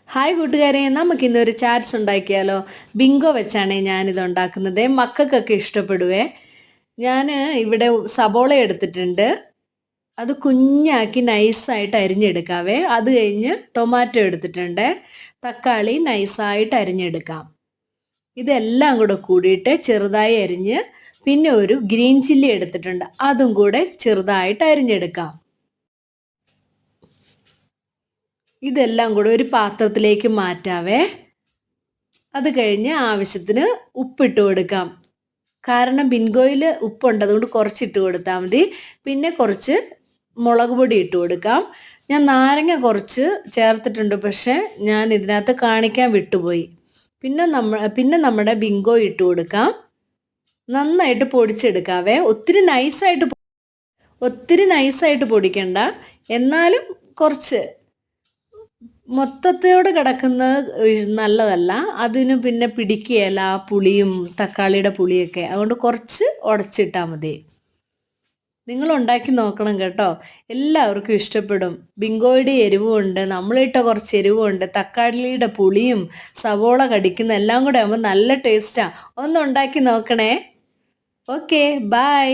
Hi കൂട്ടുകാരെ, നമുക്കിന്നൊരു chats ഉണ്ടാക്കിയാലോ? ബിങ്കോ വെച്ചാണ് ഞാനിത് ഉണ്ടാക്കുന്നത്. മക്കൾക്കൊക്കെ ഇഷ്ടപ്പെടുവേ. ഞാൻ ഇവിടെ സബോള എടുത്തിട്ടുണ്ട്. അത് കുഞ്ഞാക്കി നൈസായിട്ട് അരിഞ്ഞെടുക്കാവേ. അത് കഴിഞ്ഞ് ടൊമാറ്റോ എടുത്തിട്ടുണ്ട്. തക്കാളി നൈസായിട്ട് അരിഞ്ഞെടുക്കാം. ഇതെല്ലാം കൂടെ കൂടിയിട്ട് ചെറുതായി അരിഞ്ഞ്, പിന്നെ ഒരു ഗ്രീൻ ചില്ലി എടുത്തിട്ടുണ്ട്. അതും കൂടെ ചെറുതായിട്ട് അരിഞ്ഞെടുക്കാം. ഇതെല്ലാം കൂടെ ഒരു പാത്രത്തിലേക്ക് മാറ്റാവേ. അത് കഴിഞ്ഞ് ആവശ്യത്തിന് ഉപ്പിട്ട് കൊടുക്കാം. കാരണം ബിങ്കോയിൽ ഉപ്പുണ്ട്, അതുകൊണ്ട് കുറച്ചിട്ട് കൊടുത്താൽ മതി. പിന്നെ കുറച്ച് മുളക് പൊടി ഇട്ട് കൊടുക്കാം. ഞാൻ നാരങ്ങ കുറച്ച് ചേർത്തിട്ടുണ്ട്, പക്ഷേ ഞാൻ ഇതിനകത്ത് കാണിക്കാൻ വിട്ടുപോയി. പിന്നെ നമ്മുടെ ബിങ്കോ ഇട്ട് കൊടുക്കാം. നന്നായിട്ട് പൊടിച്ചെടുക്കാവേ. ഒത്തിരി നൈസായിട്ട് പൊടിക്കണ്ട, എന്നാലും കുറച്ച് മൊത്തത്തോട് കിടക്കുന്നത് നല്ലതല്ല. അതിന് പിന്നെ പിടിക്കുകയില്ല, പുളിയും തക്കാളിയുടെ പുളിയൊക്കെ. അതുകൊണ്ട് കുറച്ച് ഉടച്ചിട്ടാൽ മതി. നിങ്ങൾ ഉണ്ടാക്കി നോക്കണം കേട്ടോ, എല്ലാവർക്കും ഇഷ്ടപ്പെടും. ബിങ്കോയുടെ എരിവുമുണ്ട്, നമ്മളിട്ട കുറച്ച് എരിവുമുണ്ട്, തക്കാളിയുടെ പുളിയും സവോള കടിക്കുന്ന എല്ലാം കൂടെ ആകുമ്പോൾ നല്ല ടേസ്റ്റാണ്. ഒന്ന് ഉണ്ടാക്കി നോക്കണേ. Okay, by.